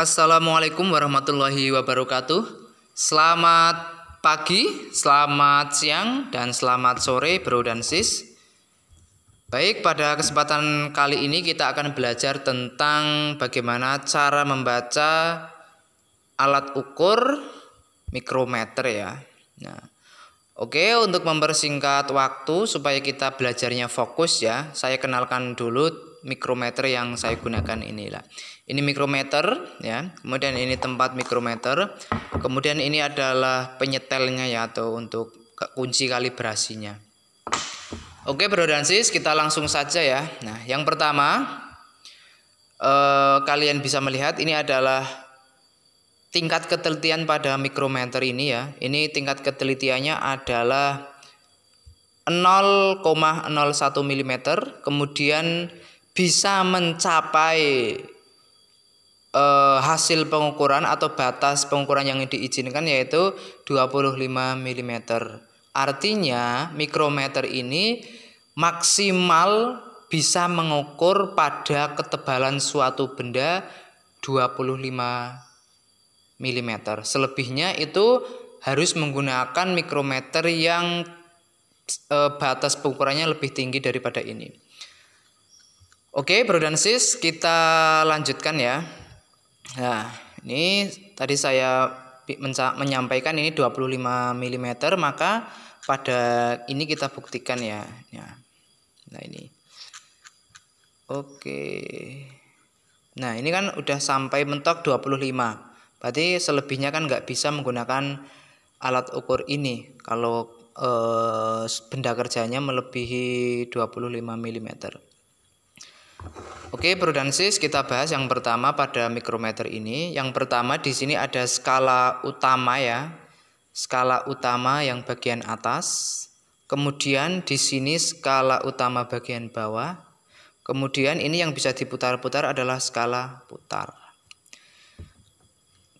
Assalamualaikum warahmatullahi wabarakatuh. Selamat pagi, selamat siang, dan selamat sore bro dan sis. Baik, pada kesempatan kali ini kita akan belajar tentang bagaimana cara membaca alat ukur mikrometer ya. Nah, oke, untuk mempersingkat waktu supaya kita belajarnya fokus ya, saya kenalkan dulu mikrometer yang saya gunakan inilah. Ini mikrometer ya, kemudian ini tempat mikrometer, kemudian ini adalah penyetelnya ya, atau untuk kunci kalibrasinya. Oke bro dan sis, kita langsung saja ya. Nah, yang pertama kalian bisa melihat ini adalah tingkat ketelitian pada mikrometer ini ya. Ini tingkat ketelitiannya adalah 0,01 mm, kemudian bisa mencapai hasil pengukuran atau batas pengukuran yang diizinkan yaitu 25 mm. Artinya mikrometer ini maksimal bisa mengukur pada ketebalan suatu benda 25 mm. Selebihnya itu harus menggunakan mikrometer yang batas pengukurannya lebih tinggi daripada ini. Oke bro dan sis, kita lanjutkan ya. Nah, ini tadi saya menyampaikan ini 25 mm, maka pada ini kita buktikan ya. Nah, ini. Oke. Nah, ini kan udah sampai mentok 25. Berarti selebihnya kan nggak bisa menggunakan alat ukur ini kalau benda kerjanya melebihi 25 mm. Oke, bro dan sis, kita bahas yang pertama pada mikrometer ini. Yang pertama di sini ada skala utama ya. Skala utama yang bagian atas. Kemudian di sini skala utama bagian bawah. Kemudian ini yang bisa diputar-putar adalah skala putar.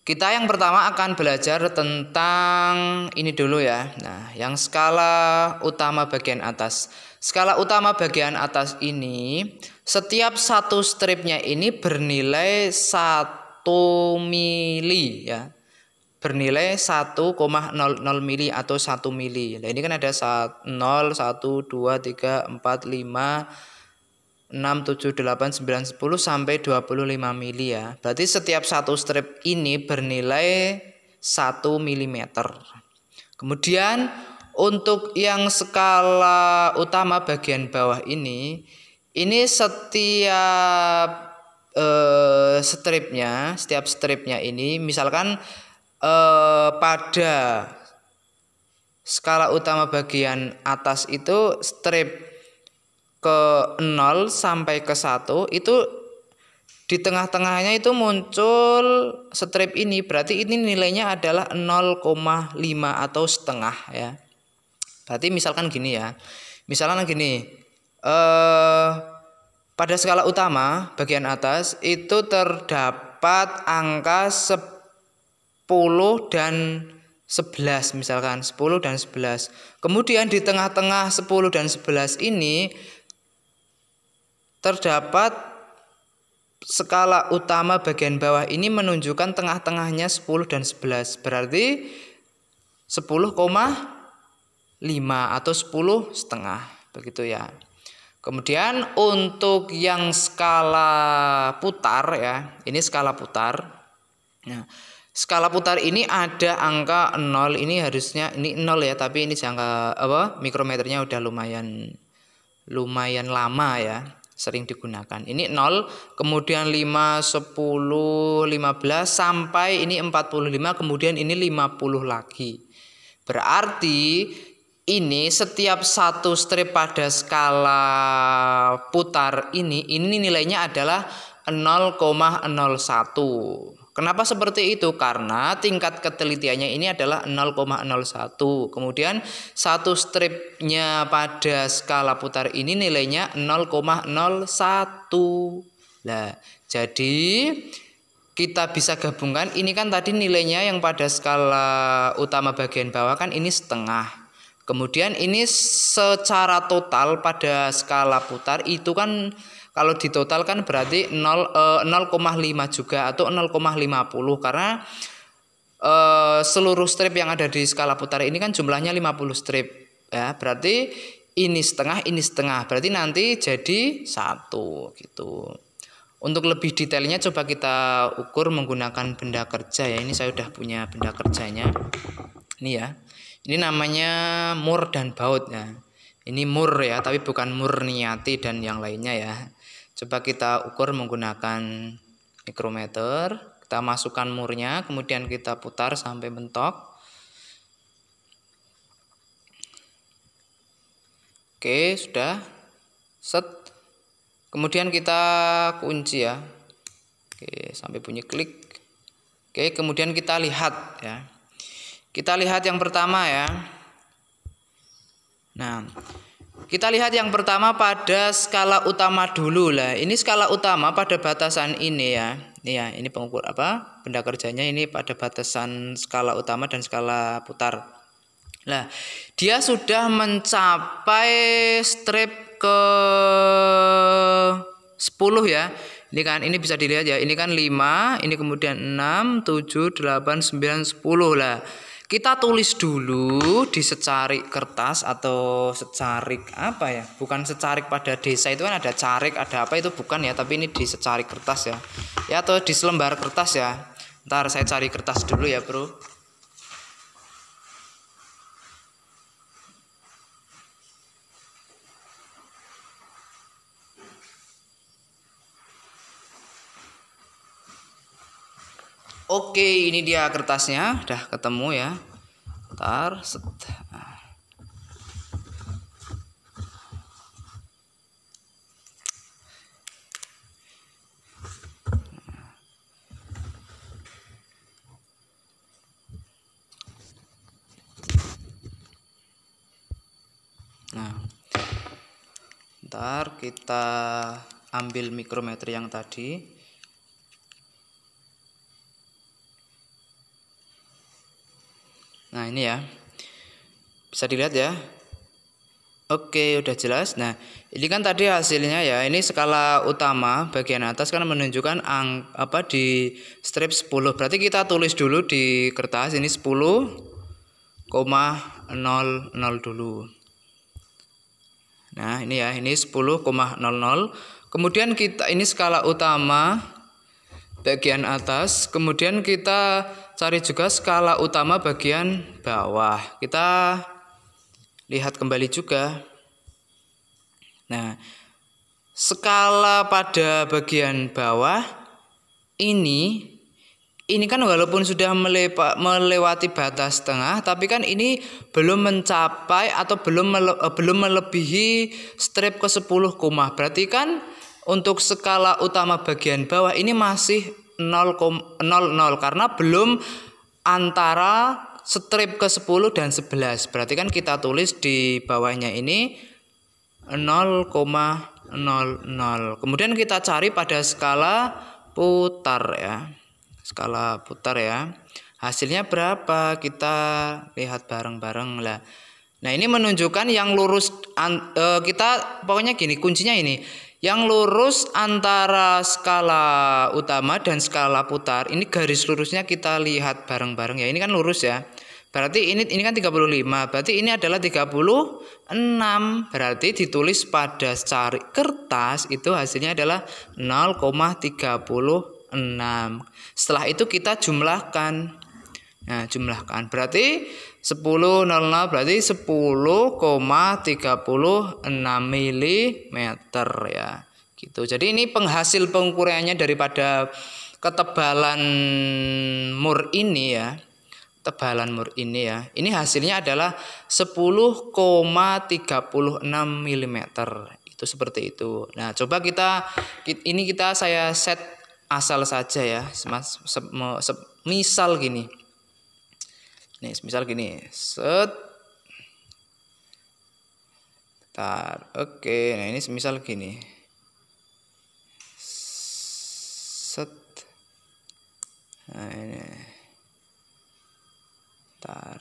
Kita yang pertama akan belajar tentang ini dulu ya. Nah, yang skala utama bagian atas. Skala utama bagian atas ini, setiap satu stripnya ini bernilai 1 mili ya. Bernilai 1,00 mili atau 1 mili. Nah, ini kan ada 0, 1, 2, 3, 4, 5, 6, 7, 8, 9, 10 sampai 25 mili ya. Berarti setiap satu strip ini bernilai 1 mm. Kemudian untuk yang skala utama bagian bawah ini setiap setiap stripnya ini misalkan pada skala utama bagian atas itu strip ke 0 sampai ke 1 itu di tengah-tengahnya itu muncul strip ini, berarti ini nilainya adalah 0,5 atau setengah ya. Berarti misalkan gini ya. Misalkan gini. Pada skala utama bagian atas itu terdapat angka 10 dan 11 misalkan 10 dan 11. Kemudian di tengah-tengah 10 dan 11 ini terdapat skala utama bagian bawah ini menunjukkan tengah-tengahnya 10 dan 11. Berarti 10,5 atau 10 setengah. Begitu ya. Kemudian untuk yang skala putar ya. Ini skala putar. Nah, skala putar ini ada angka 0. Ini harusnya ini 0 ya, tapi ini jangka mikrometernya udah lumayan lama ya, sering digunakan. Ini 0, kemudian 5, 10, 15 sampai ini 45, kemudian ini 50 lagi. Berarti ini setiap satu strip pada skala putar ini nilainya adalah 0,01. Kenapa seperti itu? Karena tingkat ketelitiannya ini adalah 0,01. Kemudian satu stripnya pada skala putar ini nilainya 0,01. Nah, jadi kita bisa gabungkan, ini kan tadi nilainya yang pada skala utama bagian bawah kan ini setengah. Kemudian ini secara total pada skala putar itu kan Kalau ditotalkan berarti 0,5 juga atau 0,50 karena seluruh strip yang ada di skala putar ini kan jumlahnya 50 strip ya. Berarti ini setengah, berarti nanti jadi 1 gitu. Untuk lebih detailnya coba kita ukur menggunakan benda kerja ya. Ini saya udah punya benda kerjanya. Ini ya. Ini namanya mur dan baut ya. Ini mur ya, tapi bukan murniati dan yang lainnya ya. Coba kita ukur menggunakan mikrometer. Kita masukkan murnya, kemudian kita putar sampai mentok. Oke, sudah. Set. Kemudian kita kunci ya. Oke, sampai bunyi klik. Oke, kemudian kita lihat ya. Kita lihat yang pertama ya. Nah, kita lihat yang pertama pada skala utama dulu lah. Ini skala utama pada batasan ini ya. Ini ya, ini pengukur apa? Benda kerjanya ini pada batasan skala utama dan skala putar. Nah, dia sudah mencapai strip ke 10 ya. Ini kan ini bisa dilihat ya. Ini kan 5, ini kemudian 6, 7, 8, 9, 10 lah. Kita tulis dulu di secarik kertas atau secarik apa ya? Bukan secarik pada desa itu kan ada carik, ada apa itu bukan ya, tapi ini di secarik kertas ya. Ya atau di selembar kertas ya. Ntar saya cari kertas dulu ya, Bro. Oke, ini dia kertasnya, udah ketemu ya. Ntar set. Nah, ntar kita ambil mikrometer yang tadi. Nah, ini ya. Bisa dilihat ya. Oke, udah jelas. Nah, ini kan tadi hasilnya ya. Ini skala utama bagian atas kan menunjukkan apa di strip 10. Berarti kita tulis dulu di kertas ini 10,00 dulu. Nah, ini ya. Ini 10,00. Kemudian kita ini skala utama bagian atas, kemudian kita cari juga skala utama bagian bawah. Kita lihat kembali juga. Nah, skala pada bagian bawah ini kan walaupun sudah melewati batas tengah, tapi kan ini belum mencapai atau belum melebihi strip ke 10, berarti kan untuk skala utama bagian bawah ini masih 0,00 karena belum antara strip ke 10 dan 11. Berarti kan kita tulis di bawahnya ini 0,00. Kemudian kita cari pada skala putar ya. Skala putar ya. Hasilnya berapa? Kita lihat bareng-bareng lah. Nah, ini menunjukkan yang lurus kita pokoknya gini, kuncinya ini. Yang lurus antara skala utama dan skala putar, ini garis lurusnya kita lihat bareng-bareng ya. Ini kan lurus ya. Berarti ini kan 35. Berarti ini adalah 36. Berarti ditulis pada secarik kertas itu hasilnya adalah 0,36. Setelah itu kita jumlahkan. Nah, jumlahkan berarti 10,00 berarti 10,36 mm ya. Gitu. Jadi ini penghasil pengukurannya daripada ketebalan mur ini ya. Tebalan mur ini ya. Ini hasilnya adalah 10,36 mm. Itu seperti itu. Nah, coba saya set asal saja ya. Misal gini. Nih, misal gini, set. Bentar, oke. Nah, ini semisal gini. Set. Nah, ini. Bentar.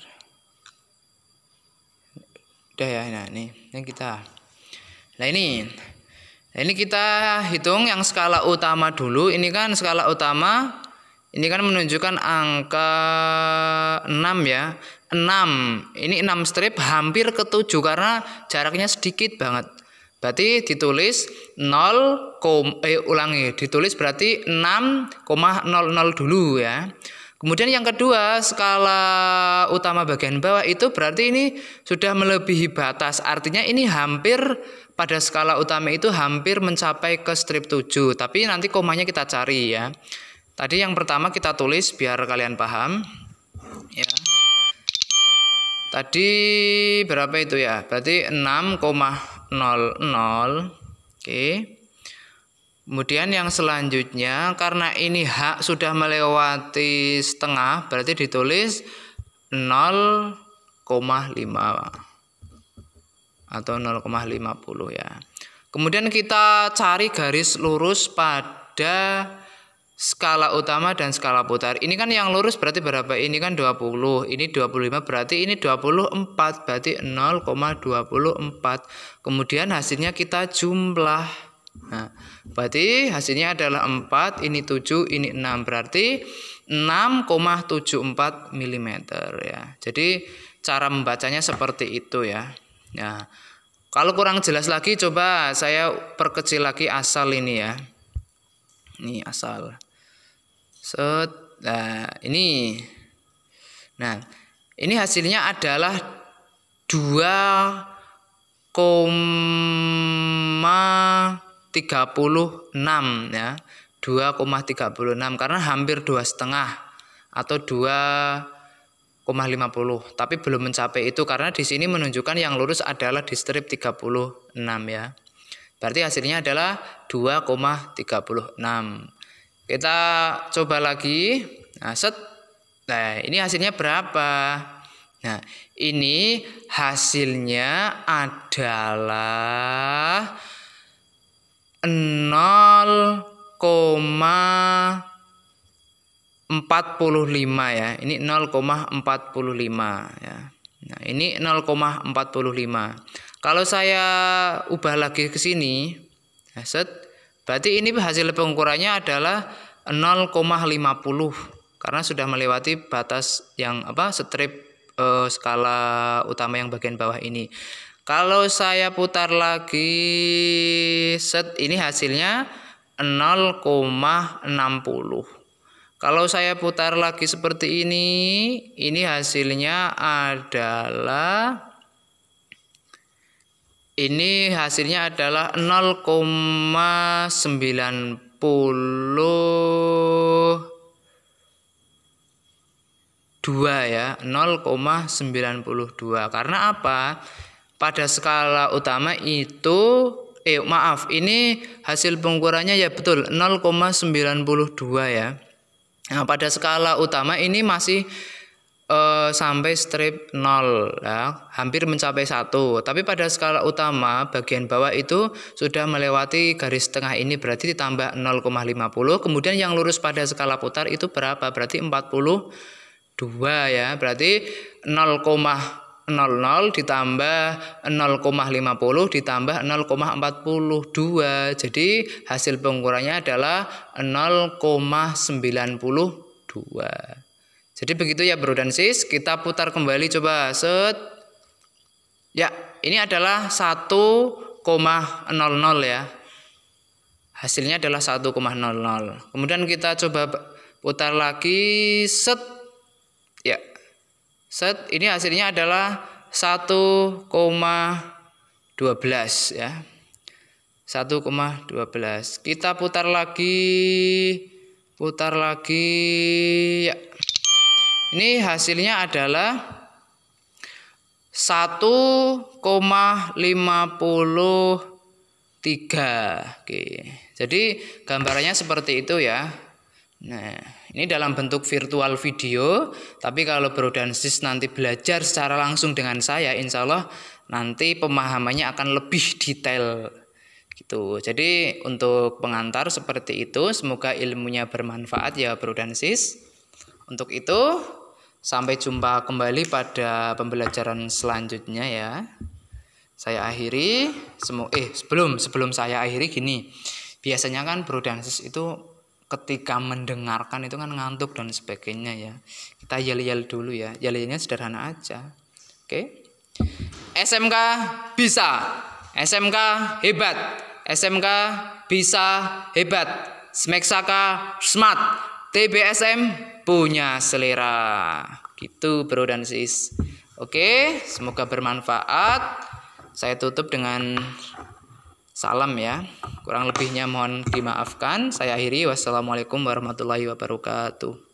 Udah ya, nah ini kita. Nah, ini. Nah, ini kita hitung yang skala utama dulu. Ini kan skala utama, ini kan menunjukkan angka 6 ya. 6. Ini 6 strip hampir ke 7 karena jaraknya sedikit banget. Berarti ditulis 0, ulangi, ditulis berarti 6,00 dulu ya. Kemudian yang kedua, skala utama bagian bawah itu berarti ini sudah melebihi batas. Artinya ini hampir pada skala utama itu hampir mencapai ke strip 7. Tapi nanti komanya kita cari ya. Tadi yang pertama kita tulis biar kalian paham. Ya. Tadi berapa itu ya? Berarti 6,00. Oke. Kemudian yang selanjutnya, karena ini H sudah melewati setengah, berarti ditulis 0,5 atau 0,50 ya. Kemudian kita cari garis lurus pada skala utama dan skala putar. Ini kan yang lurus berarti berapa? Ini kan 20, ini 25, berarti ini 24, berarti 0,24. Kemudian hasilnya kita jumlah. Nah, berarti hasilnya adalah 4, ini 7, ini 6, berarti 6,74 mm ya. Jadi cara membacanya seperti itu ya. Nah, kalau kurang jelas lagi coba saya perkecil lagi asal ini ya. Ini asal. Set. Nah, ini. Nah, ini hasilnya adalah 2,36 ya. 2,36 karena hampir 2,5 atau 2,50, tapi belum mencapai itu karena di sini menunjukkan yang lurus adalah di strip 36 ya. Berarti hasilnya adalah 2,36. Kita coba lagi. Nah, set. Nah, ini hasilnya berapa? Nah, ini hasilnya adalah 0,45 ya. Ini 0,45 ya. Nah, ini 0,45. Kalau saya ubah lagi ke sini, ya, set. Berarti ini hasil pengukurannya adalah 0,50 karena sudah melewati batas yang strip skala utama yang bagian bawah ini. Kalau saya putar lagi, set, ini hasilnya 0,60. Kalau saya putar lagi seperti ini hasilnya adalah 0,92 ya, 0,92. Karena apa? Pada skala utama itu ini hasil pengukurannya ya betul 0,92 ya. Nah, pada skala utama ini masih sampai strip 0 ya, hampir mencapai 1. Tapi pada skala utama bagian bawah itu sudah melewati garis tengah ini, berarti ditambah 0,50. Kemudian yang lurus pada skala putar itu berapa? Berarti 42 ya. Berarti 0,00 ditambah 0,50 ditambah 0,42. Jadi hasil pengukurannya adalah 0,92. Jadi begitu ya bro dan sis. Kita putar kembali coba. Set. Ya, ini adalah 1,00 ya. Hasilnya adalah 1,00. Kemudian kita coba putar lagi. Set. Ya. Set, ini hasilnya adalah 1,12 ya. 1,12. Kita putar lagi ya. Ini hasilnya adalah 1,53. Oke. Jadi gambarannya seperti itu ya. Nah, ini dalam bentuk virtual video, tapi kalau bro dan sis nanti belajar secara langsung dengan saya, insya Allah nanti pemahamannya akan lebih detail gitu. Jadi untuk pengantar seperti itu, semoga ilmunya bermanfaat ya bro dan sis. Untuk itu, sampai jumpa kembali pada pembelajaran selanjutnya ya. Saya akhiri. Sebelum saya akhiri gini. Biasanya kan bro dan sis itu ketika mendengarkan itu kan ngantuk dan sebagainya ya. Kita yel-yel dulu ya. Yel-yelnya sederhana aja. Oke. SMK bisa. SMK hebat. SMK bisa hebat. Smeksaka smart. TBSM punya selera. Gitu bro dan sis. Oke, semoga bermanfaat. Saya tutup dengan salam ya. Kurang lebihnya mohon dimaafkan. Saya akhiri. Wassalamualaikum warahmatullahi wabarakatuh.